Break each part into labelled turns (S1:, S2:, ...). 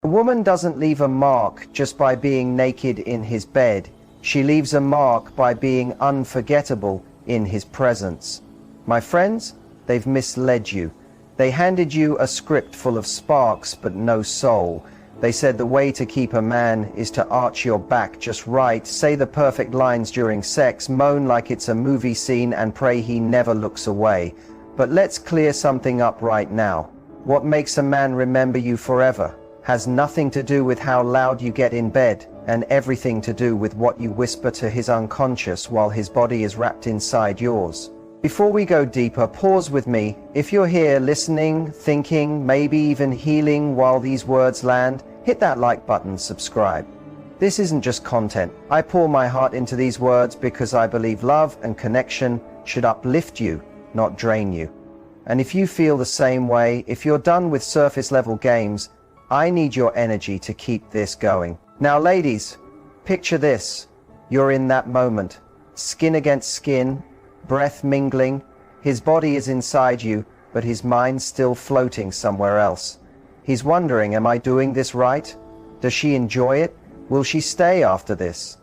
S1: A woman doesn't leave a mark just by being naked in his bed. She leaves a mark by being unforgettable in his presence. My friends, they've misled you. They handed you a script full of sparks but no soul. They said the way to keep a man is to arch your back just right, say the perfect lines during sex, moan like it's a movie scene, and pray he never looks away. But let's clear something up right now. What makes a man remember you forever has nothing to do with how loud you get in bed, and everything to do with what you whisper to his unconscious while his body is wrapped inside yours. Before we go deeper, pause with me. If you're here listening, thinking, maybe even healing while these words land, hit that like button, subscribe. This isn't just content. I pour my heart into these words because I believe love and connection should uplift you, not drain you. And if you feel the same way, if you're done with surface level games, I need your energy to keep this going. Now ladies, picture this. You're in that moment, skin against skin, breath mingling. His body is inside you, but his mind's still floating somewhere else. He's wondering, am I doing this right? Does she enjoy it? Will she stay after this?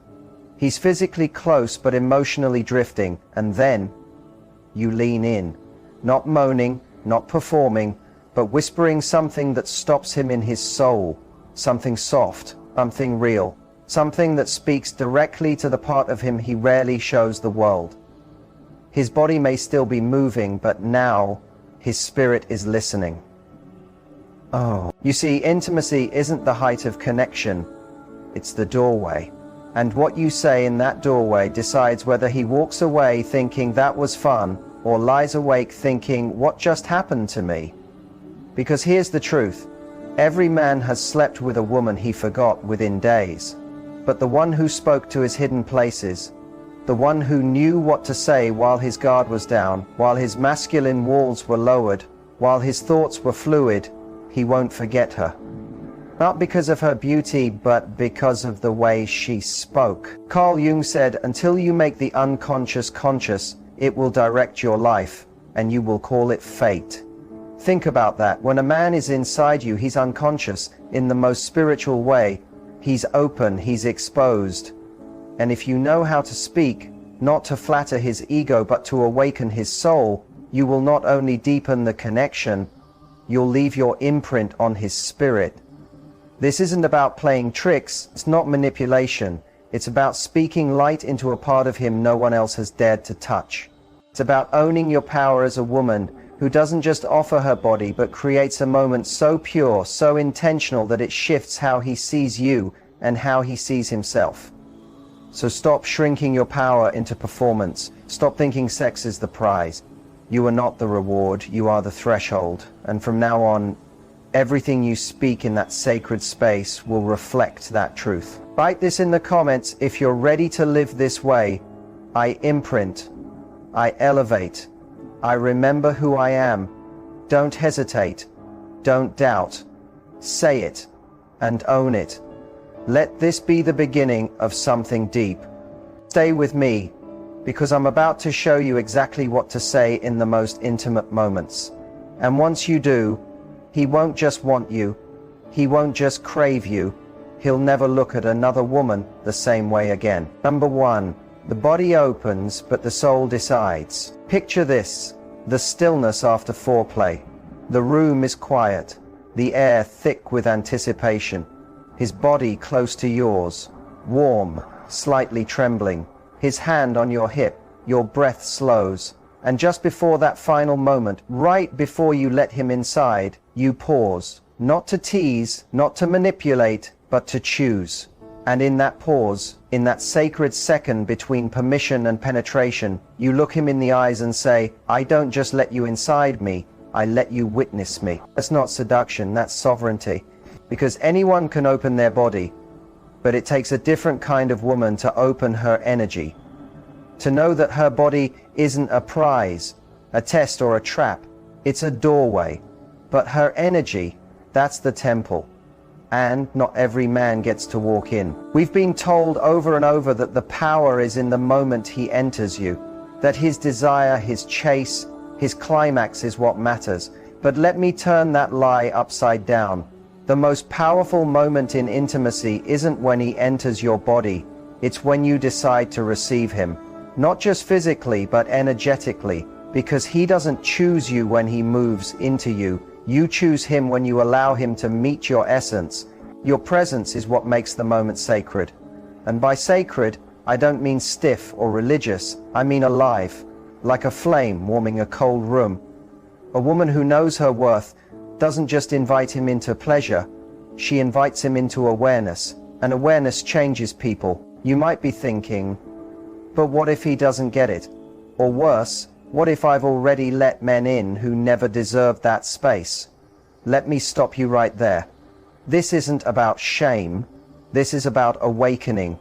S1: He's physically close but emotionally drifting, and then you lean in, not moaning, not performing, but whispering something that stops him in his soul, something soft, something real, something that speaks directly to the part of him he rarely shows the world. His body may still be moving, but now his spirit is listening. Oh, you see, intimacy isn't the height of connection, it's the doorway. And what you say in that doorway decides whether he walks away thinking that was fun, or lies awake thinking, what just happened to me? Because here's the truth. Every man has slept with a woman he forgot within days. But the one who spoke to his hidden places, the one who knew what to say while his guard was down, while his masculine walls were lowered, while his thoughts were fluid, he won't forget her. Not because of her beauty, but because of the way she spoke. Carl Jung said, until you make the unconscious conscious, it will direct your life, and you will call it fate. Think about that. When a man is inside you, he's unconscious in the most spiritual way. He's open, he's exposed. And if you know how to speak, not to flatter his ego, but to awaken his soul, you will not only deepen the connection, you'll leave your imprint on his spirit. This isn't about playing tricks, it's not manipulation. It's about speaking light into a part of him no one else has dared to touch. It's about owning your power as a woman who doesn't just offer her body, but creates a moment so pure, so intentional that it shifts how he sees you and how he sees himself. So stop shrinking your power into performance. Stop thinking sex is the prize. You are not the reward, you are the threshold. And from now on, everything you speak in that sacred space will reflect that truth. Write this in the comments if you're ready to live this way. I imprint. I elevate. I remember who I am. Don't hesitate. Don't doubt. Say it and own it. Let this be the beginning of something deep. Stay with me, because I'm about to show you exactly what to say in the most intimate moments. And once you do, he won't just want you. He won't just crave you. He'll never look at another woman the same way again. Number 1. The body opens, but the soul decides. Picture this, the stillness after foreplay. The room is quiet, the air thick with anticipation. His body close to yours, warm, slightly trembling. His hand on your hip, your breath slows. And just before that final moment, right before you let him inside, you pause. Not to tease, not to manipulate, but to choose. And in that pause, in that sacred second between permission and penetration, you look him in the eyes and say, I don't just let you inside me, I let you witness me. That's not seduction, that's sovereignty. Because anyone can open their body, but it takes a different kind of woman to open her energy. To know that her body isn't a prize, a test or a trap, it's a doorway. But her energy, that's the temple. And not every man gets to walk in. We've been told over and over that the power is in the moment he enters you, that his desire, his chase, his climax is what matters. But let me turn that lie upside down. The most powerful moment in intimacy isn't when he enters your body, it's when you decide to receive him. Not just physically, but energetically, because he doesn't choose you when he moves into you. You choose him when you allow him to meet your essence. Your presence is what makes the moment sacred. And by sacred, I don't mean stiff or religious, I mean alive, like a flame warming a cold room. A woman who knows her worth doesn't just invite him into pleasure, she invites him into awareness, and awareness changes people. You might be thinking, but what if he doesn't get it? Or worse, what if I've already let men in who never deserved that space? Let me stop you right there. This isn't about shame, this is about awakening.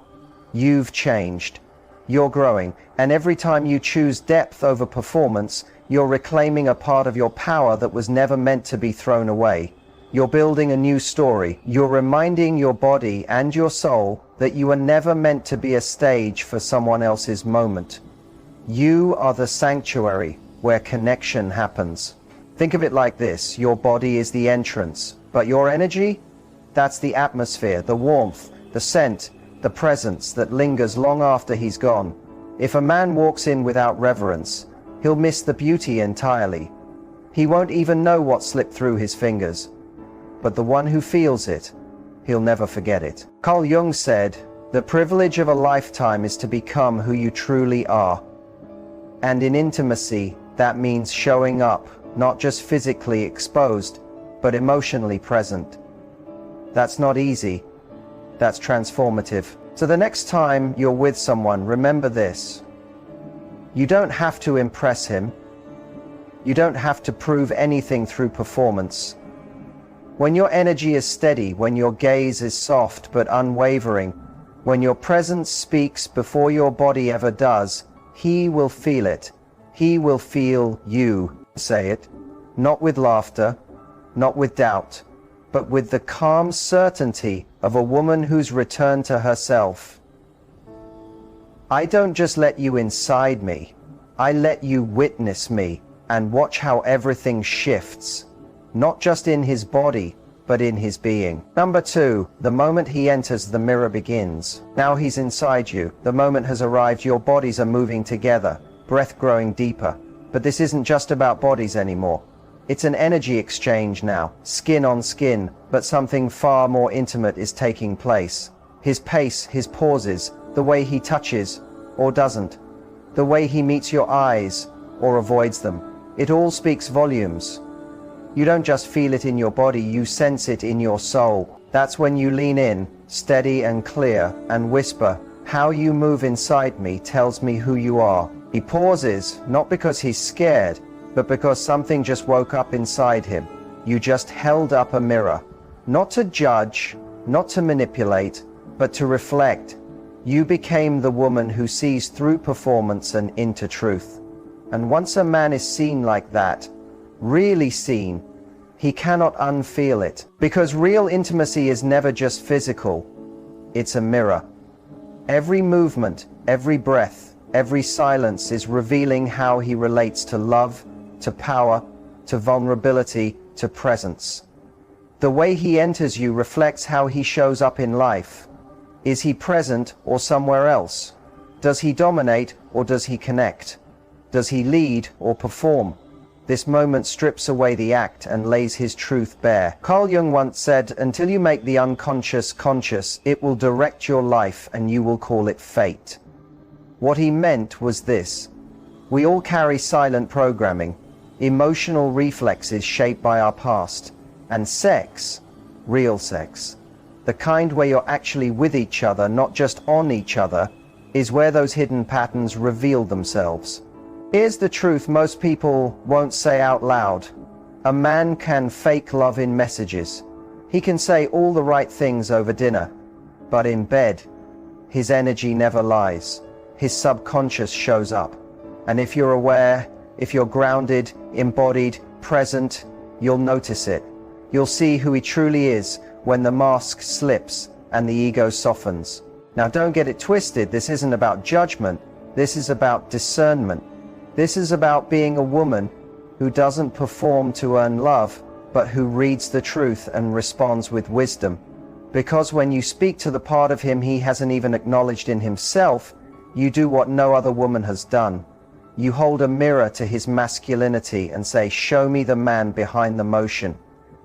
S1: You've changed. You're growing, and every time you choose depth over performance, you're reclaiming a part of your power that was never meant to be thrown away. You're building a new story. You're reminding your body and your soul that you were never meant to be a stage for someone else's moment. You are the sanctuary where connection happens. Think of it like this: your body is the entrance, but your energy? That's the atmosphere, the warmth, the scent, the presence that lingers long after he's gone. If a man walks in without reverence, he'll miss the beauty entirely. He won't even know what slipped through his fingers. But the one who feels it, he'll never forget it. Carl Jung said, "The privilege of a lifetime is to become who you truly are." And in intimacy, that means showing up, not just physically exposed, but emotionally present. That's not easy. That's transformative. So the next time you're with someone, remember this. You don't have to impress him. You don't have to prove anything through performance. When your energy is steady, when your gaze is soft but unwavering, when your presence speaks before your body ever does, he will feel it. He will feel you. Say it. Not with laughter, not with doubt, but with the calm certainty of a woman who's returned to herself. I don't just let you inside me, I let you witness me and watch how everything shifts, not just in his body, but in his being. Number 2, the moment he enters, the mirror begins. Now he's inside you. The moment has arrived, your bodies are moving together, breath growing deeper. But this isn't just about bodies anymore. It's an energy exchange now, skin on skin, but something far more intimate is taking place. His pace, his pauses, the way he touches or doesn't, the way he meets your eyes or avoids them. It all speaks volumes. You don't just feel it in your body, you sense it in your soul. That's when you lean in, steady and clear, and whisper, "How you move inside me tells me who you are." He pauses, not because he's scared, but because something just woke up inside him. You just held up a mirror, not to judge, not to manipulate, but to reflect. You became the woman who sees through performance and into truth. And once a man is seen like that, really seen, he cannot unfeel it. Because real intimacy is never just physical, it's a mirror. Every movement, every breath, every silence is revealing how he relates to love, to power, to vulnerability, to presence. The way he enters you reflects how he shows up in life. Is he present or somewhere else? Does he dominate or does he connect? Does he lead or perform? This moment strips away the act and lays his truth bare. Carl Jung once said, "Until you make the unconscious conscious, it will direct your life and you will call it fate." What he meant was this: we all carry silent programming, emotional reflexes shaped by our past, and sex, real sex, the kind where you're actually with each other, not just on each other, is where those hidden patterns reveal themselves. Here's the truth most people won't say out loud. A man can fake love in messages. He can say all the right things over dinner, but in bed, his energy never lies. His subconscious shows up. And if you're aware, if you're grounded, embodied, present, you'll notice it. You'll see who he truly is when the mask slips and the ego softens. Now don't get it twisted, this isn't about judgment, this is about discernment. This is about being a woman who doesn't perform to earn love, but who reads the truth and responds with wisdom. Because when you speak to the part of him he hasn't even acknowledged in himself, you do what no other woman has done. You hold a mirror to his masculinity and say, "Show me the man behind the motion."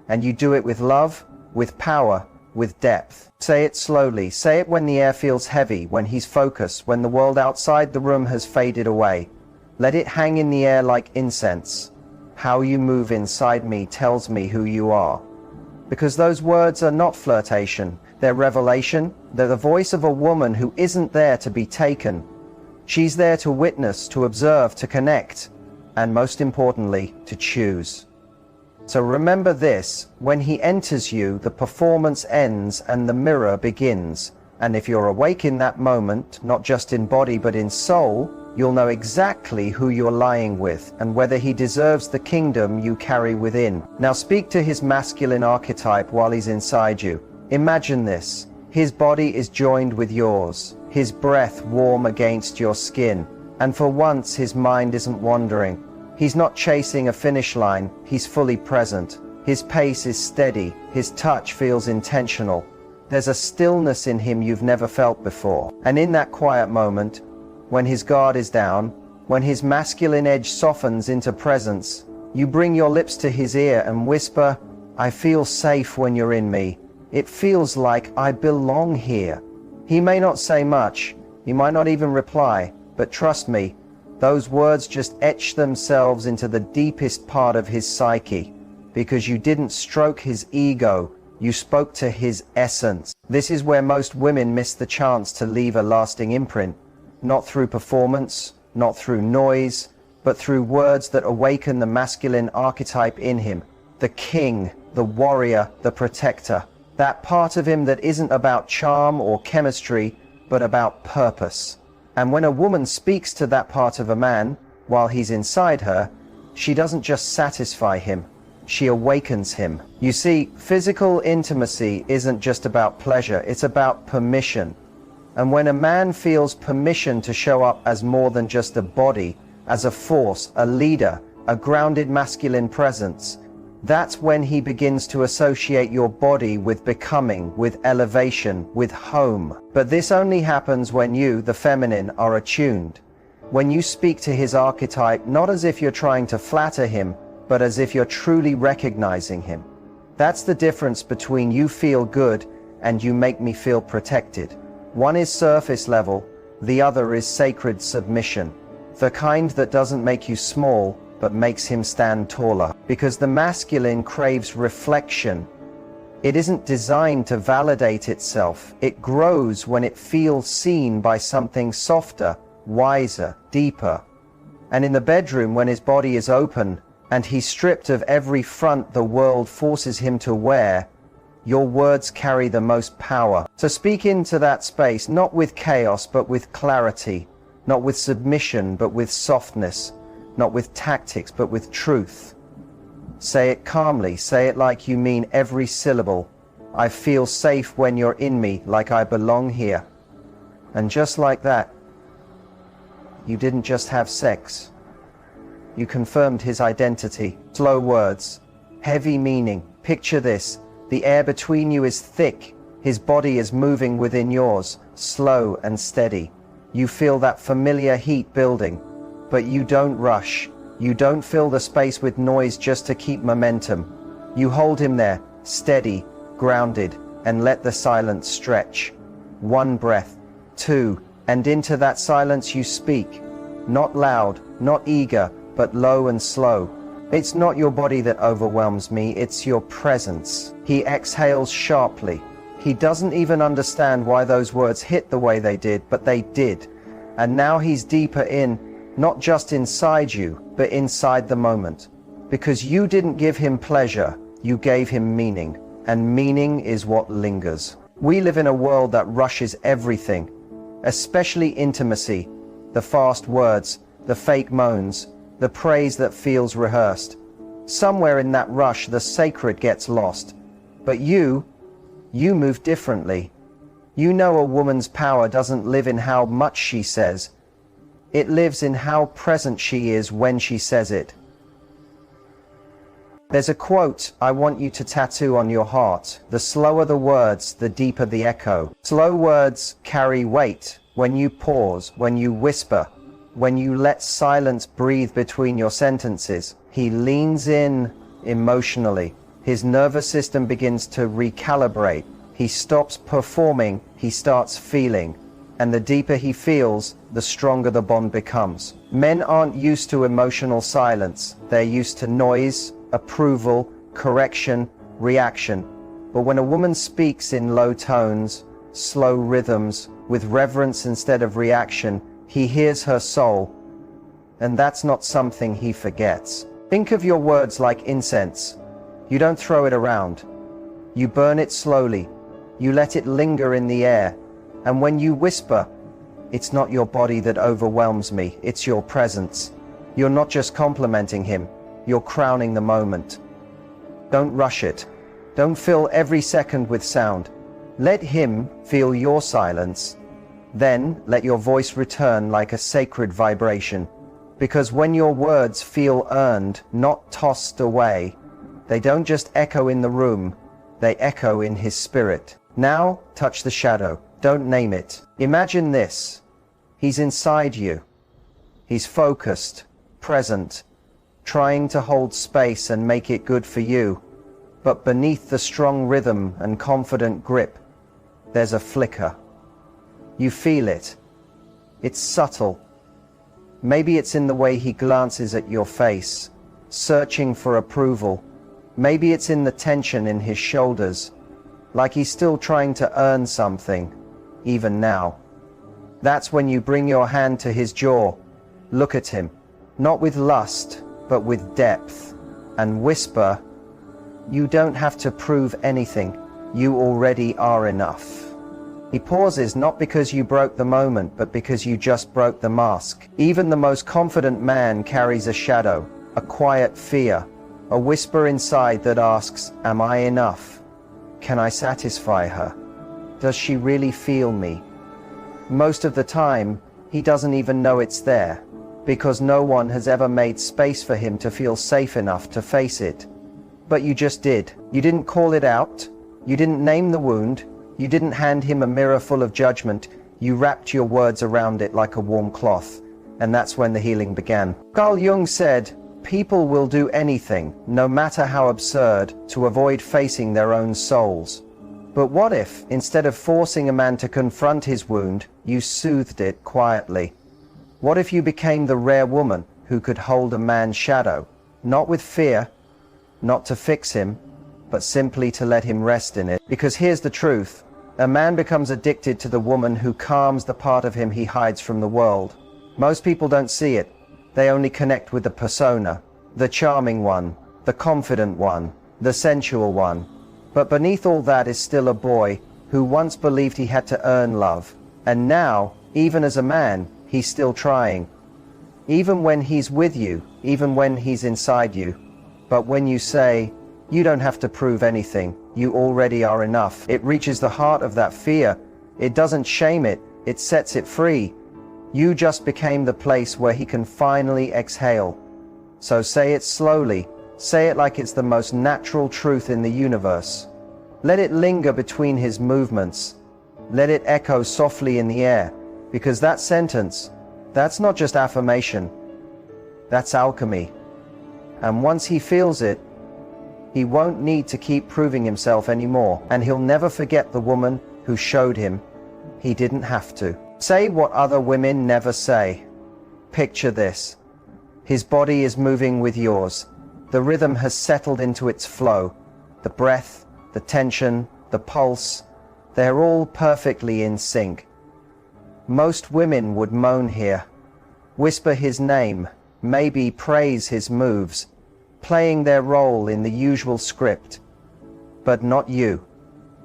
S1: And you do it with love, with power, with depth. Say it slowly. Say it when the air feels heavy, when he's focused, when the world outside the room has faded away. Let it hang in the air like incense. How you move inside me tells me who you are. Because those words are not flirtation, they're revelation. They're the voice of a woman who isn't there to be taken. She's there to witness, to observe, to connect, and most importantly, to choose. So remember this, when he enters you, the performance ends and the mirror begins. And if you're awake in that moment, not just in body but in soul, you'll know exactly who you're lying with and whether he deserves the kingdom you carry within. Now speak to his masculine archetype while he's inside you. Imagine this. His body is joined with yours, his breath warm against your skin, and for once his mind isn't wandering. He's not chasing a finish line, he's fully present. His pace is steady, his touch feels intentional. There's a stillness in him you've never felt before. And in that quiet moment, when his guard is down, when his masculine edge softens into presence, you bring your lips to his ear and whisper, "I feel safe when you're in me. It feels like I belong here." He may not say much, he might not even reply, but trust me, those words just etch themselves into the deepest part of his psyche, because you didn't stroke his ego, you spoke to his essence. This is where most women miss the chance to leave a lasting imprint, not through performance, not through noise, but through words that awaken the masculine archetype in him, the king, the warrior, the protector. That part of him that isn't about charm or chemistry, but about purpose. And when a woman speaks to that part of a man, while he's inside her, she doesn't just satisfy him, she awakens him. You see, physical intimacy isn't just about pleasure, it's about permission. And when a man feels permission to show up as more than just a body, as a force, a leader, a grounded masculine presence, that's when he begins to associate your body with becoming, with elevation, with home. But this only happens when you, the feminine, are attuned. When you speak to his archetype, not as if you're trying to flatter him, but as if you're truly recognizing him. That's the difference between you feel good and you make me feel protected. One is surface level, the other is sacred submission. The kind that doesn't make you small, but makes him stand taller. Because the masculine craves reflection. It isn't designed to validate itself. It grows when it feels seen by something softer, wiser, deeper. And in the bedroom, when his body is open and he's stripped of every front the world forces him to wear, your words carry the most power. So speak into that space, not with chaos, but with clarity, not with submission, but with softness, not with tactics, but with truth. Say it calmly, say it like you mean every syllable. I feel safe when you're in me, like I belong here. And just like that, you didn't just have sex. You confirmed his identity. Slow words, heavy meaning. Picture this. The air between you is thick. His body is moving within yours, slow and steady. You feel that familiar heat building, but you don't rush. You don't fill the space with noise just to keep momentum. You hold him there, steady, grounded, and let the silence stretch. One breath, two, and into that silence you speak. Not loud, not eager, but low and slow. It's not your body that overwhelms me, it's your presence. He exhales sharply. He doesn't even understand why those words hit the way they did, but they did. And now he's deeper in, not just inside you, but inside the moment. Because you didn't give him pleasure, you gave him meaning. And meaning is what lingers. We live in a world that rushes everything, especially intimacy, the fast words, the fake moans, the praise that feels rehearsed. Somewhere in that rush, the sacred gets lost. But you move differently. You know a woman's power doesn't live in how much she says. It lives in how present she is when she says it. There's a quote I want you to tattoo on your heart. The slower the words, the deeper the echo. Slow words carry weight. When you pause, when you whisper, when you let silence breathe between your sentences, he leans in emotionally. His nervous system begins to recalibrate. He stops performing, he starts feeling. And the deeper he feels, the stronger the bond becomes. Men aren't used to emotional silence. They're used to noise, approval, correction, reaction. But when a woman speaks in low tones, slow rhythms, with reverence instead of reaction, he hears her soul. And that's not something he forgets. Think of your words like incense. You don't throw it around. You burn it slowly. You let it linger in the air. And when you whisper, it's not your body that overwhelms me, it's your presence. You're not just complimenting him, you're crowning the moment. Don't rush it. Don't fill every second with sound. Let him feel your silence. Then let your voice return like a sacred vibration. Because when your words feel earned, not tossed away, they don't just echo in the room, they echo in his spirit. Now, touch the shadow. Don't name it. Imagine this. He's inside you. He's focused, present, trying to hold space and make it good for you. But beneath the strong rhythm and confident grip, there's a flicker. You feel it. It's subtle. Maybe it's in the way he glances at your face, searching for approval. Maybe it's in the tension in his shoulders, like he's still trying to earn something, even now. That's when you bring your hand to his jaw, look at him, not with lust, but with depth, and whisper, "You don't have to prove anything. You already are enough." He pauses not because you broke the moment, but because you just broke the mask. Even the most confident man carries a shadow, a quiet fear, a whisper inside that asks, "Am I enough? Can I satisfy her? Does she really feel me?" Most of the time, he doesn't even know it's there, because no one has ever made space for him to feel safe enough to face it. But you just did. You didn't call it out. You didn't name the wound. You didn't hand him a mirror full of judgment. You wrapped your words around it like a warm cloth. And that's when the healing began. Carl Jung said, "People will do anything, no matter how absurd, to avoid facing their own souls." But what if, instead of forcing a man to confront his wound, you soothed it quietly? What if you became the rare woman who could hold a man's shadow, not with fear, not to fix him, but simply to let him rest in it? Because here's the truth. A man becomes addicted to the woman who calms the part of him he hides from the world. Most people don't see it. They only connect with the persona, the charming one, the confident one, the sensual one. But beneath all that is still a boy who once believed he had to earn love. And now, even as a man, he's still trying. Even when he's with you, even when he's inside you. But when you say, "You don't have to prove anything, you already are enough," it reaches the heart of that fear. It doesn't shame it, it sets it free. You just became the place where he can finally exhale. So say it slowly. Say it like it's the most natural truth in the universe. Let it linger between his movements. Let it echo softly in the air. Because that sentence, that's not just affirmation. That's alchemy. And once he feels it, he won't need to keep proving himself anymore. And he'll never forget the woman who showed him he didn't have to. Say what other women never say. Picture this. His body is moving with yours. The rhythm has settled into its flow. The breath, the tension, the pulse, they're all perfectly in sync. Most women would moan here, whisper his name, maybe praise his moves, playing their role in the usual script. But not you.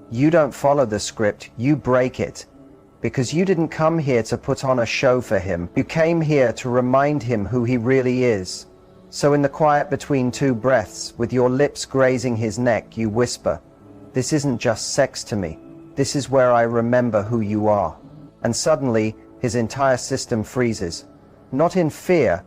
S1: You don't follow the script, you break it. Because you didn't come here to put on a show for him. You came here to remind him who he really is. So in the quiet between two breaths, with your lips grazing his neck, you whisper, "This isn't just sex to me. This is where I remember who you are." And suddenly, his entire system freezes. Not in fear,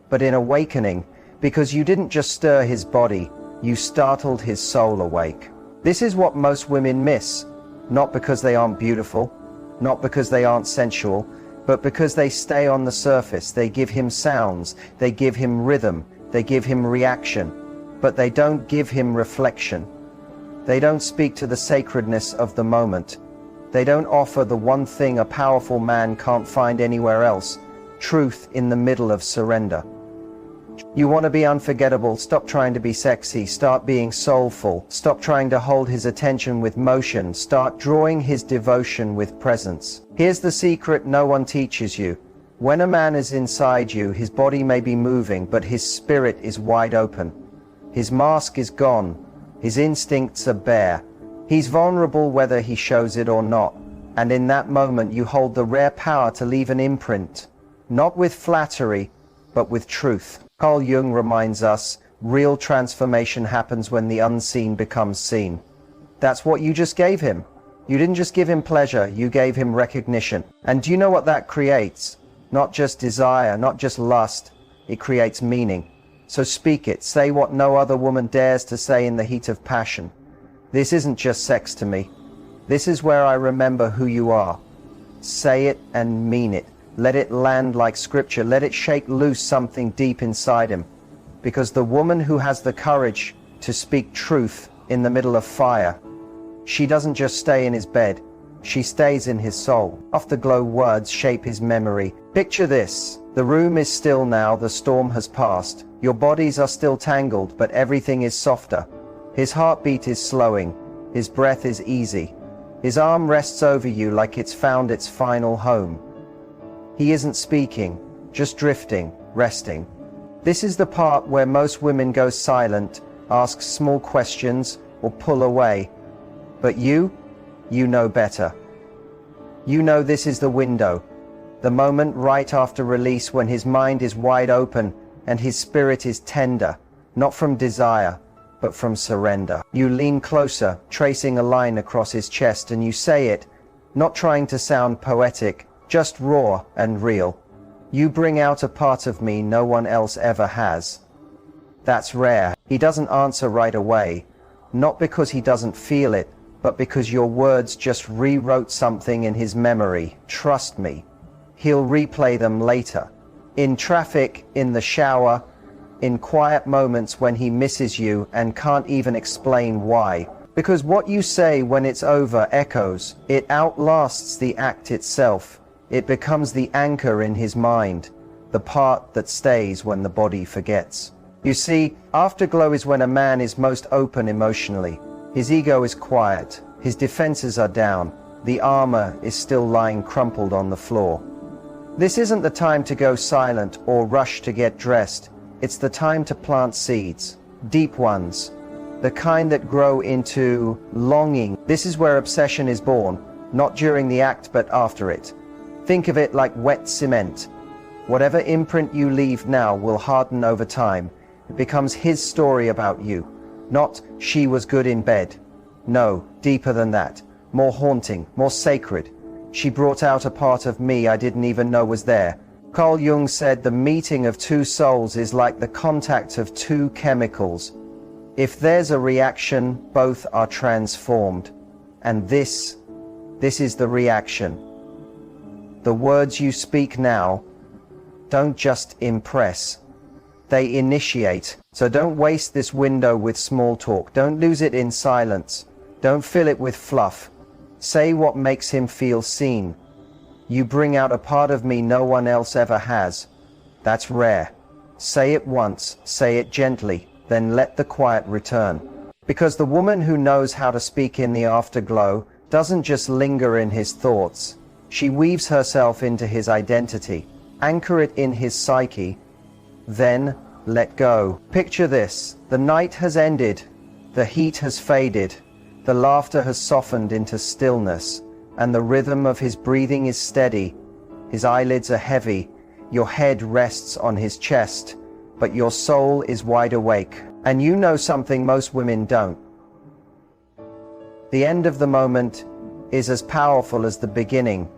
S1: but in awakening, because you didn't just stir his body, You startled his soul awake. This is what most women miss, not because they aren't beautiful, not because they aren't sensual, but because they stay on the surface. They give him sounds, they give him rhythm, they give him reaction, but they don't give him reflection. They don't speak to the sacredness of the moment. They don't offer the one thing a powerful man can't find anywhere else: truth in the middle of surrender. You want to be unforgettable? Stop trying to be sexy. Start being soulful. Stop trying to hold his attention with motion. Start drawing his devotion with presence. Here's the secret no one teaches you. When a man is inside you, his body may be moving, but his spirit is wide open. His mask is gone. His instincts are bare. He's vulnerable whether he shows it or not. And in that moment you hold the rare power to leave an imprint, not with flattery, but with truth. Carl Jung reminds us, real transformation happens when the unseen becomes seen. That's what you just gave him. You didn't just give him pleasure, you gave him recognition. And do you know what that creates? Not just desire, not just lust, it creates meaning. So speak it, say what no other woman dares to say in the heat of passion. This isn't just sex to me. This is where I remember who you are. Say it and mean it. Let it land like scripture. Let it shake loose something deep inside him. Because the woman who has the courage to speak truth in the middle of fire, she doesn't just stay in his bed, she stays in his soul. Afterglow words shape his memory. Picture this. The room is still now, the storm has passed. Your bodies are still tangled, but everything is softer. His heartbeat is slowing. His breath is easy. His arm rests over you like it's found its final home. He isn't speaking, just drifting, resting. This is the part where most women go silent, ask small questions, or pull away. But you know better. You know this is the window, the moment right after release when his mind is wide open and his spirit is tender, not from desire, but from surrender. You lean closer, tracing a line across his chest, and you say it, not trying to sound poetic, just raw and real. You bring out a part of me no one else ever has. That's rare. He doesn't answer right away, not because he doesn't feel it, but because your words just rewrote something in his memory. Trust me, he'll replay them later. In traffic, in the shower, in quiet moments when he misses you and can't even explain why. Because what you say when it's over echoes. It outlasts the act itself. It becomes the anchor in his mind, the part that stays when the body forgets. You see, afterglow is when a man is most open emotionally. His ego is quiet, his defenses are down, the armor is still lying crumpled on the floor. This isn't the time to go silent or rush to get dressed. It's the time to plant seeds, deep ones, the kind that grow into longing. This is where obsession is born, not during the act but after it. Think of it like wet cement. Whatever imprint you leave now will harden over time. It becomes his story about you, not she was good in bed. No, deeper than that, more haunting, more sacred. She brought out a part of me I didn't even know was there. Carl Jung said the meeting of two souls is like the contact of two chemicals. If there's a reaction, both are transformed. And this is the reaction. The words you speak now don't just impress, they initiate. So don't waste this window with small talk. Don't lose it in silence. Don't fill it with fluff. Say what makes him feel seen. You bring out a part of me no one else ever has. That's rare. Say it once, say it gently, then let the quiet return. Because the woman who knows how to speak in the afterglow doesn't just linger in his thoughts. She weaves herself into his identity, anchor it in his psyche, then let go. Picture this. The night has ended, the heat has faded, the laughter has softened into stillness, and the rhythm of his breathing is steady. His eyelids are heavy, your head rests on his chest, but your soul is wide awake. And you know something most women don't. The end of the moment is as powerful as the beginning,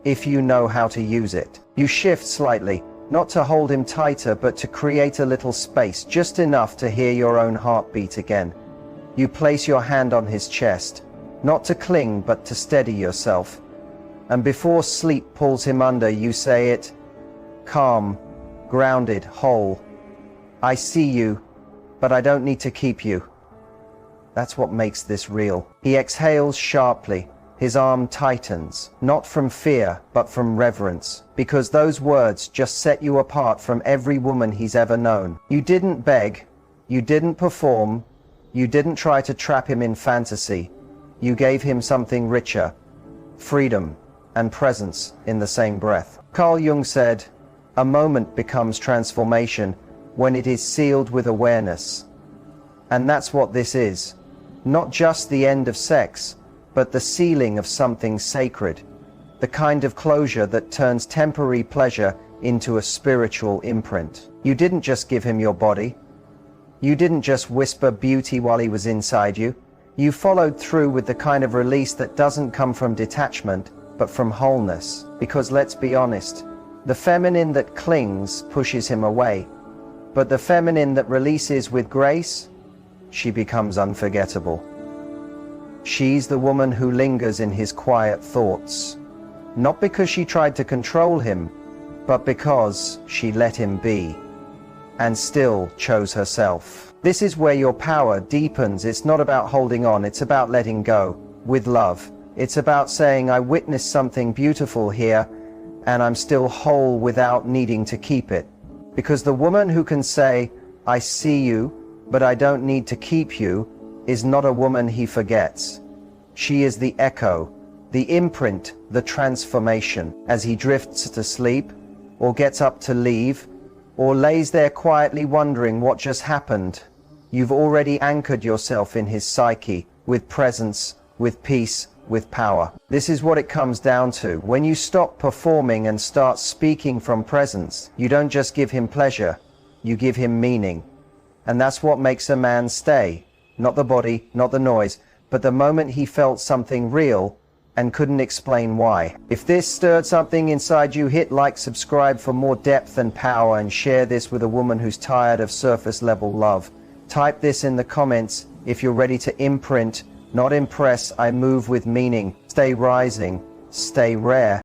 S1: if you know how to use it. You shift slightly, Not to hold him tighter, but to create a little space, just enough to hear your own heartbeat again. You place your hand on his chest, not to cling, but to steady yourself. And before sleep pulls him under, you say it, calm, grounded, whole. I see you, but I don't need to keep you. That's what makes this real. He exhales sharply. His arm tightens, not from fear, but from reverence, because those words just set you apart from every woman he's ever known. You didn't beg, you didn't perform, you didn't try to trap him in fantasy. You gave him something richer, freedom and presence in the same breath. Carl Jung said, "A moment becomes transformation when it is sealed with awareness." And that's what this is. Not just the end of sex, but the sealing of something sacred, the kind of closure that turns temporary pleasure into a spiritual imprint. You didn't just give him your body. You didn't just whisper beauty while he was inside you. You followed through with the kind of release that doesn't come from detachment, but from wholeness. Because let's be honest, the feminine that clings pushes him away, but the feminine that releases with grace, she becomes unforgettable. She's the woman who lingers in his quiet thoughts, not because she tried to control him, but because she let him be, and still chose herself. This is where your power deepens. It's not about holding on, it's about letting go, with love. It's about saying, I witnessed something beautiful here, and I'm still whole without needing to keep it. Because the woman who can say, I see you, but I don't need to keep you, is not a woman he forgets. She is the echo, the imprint, the transformation. As he drifts to sleep, or gets up to leave, or lays there quietly wondering what just happened, you've already anchored yourself in his psyche, with presence, with peace, with power. This is what it comes down to. When you stop performing and start speaking from presence, you don't just give him pleasure, you give him meaning. And that's what makes a man stay. Not the body, not the noise, but the moment he felt something real and couldn't explain why. If this stirred something inside you, hit like, subscribe for more depth and power, and share this with a woman who's tired of surface level love. Type this in the comments if you're ready to imprint, not impress. I move with meaning. Stay rising, stay rare.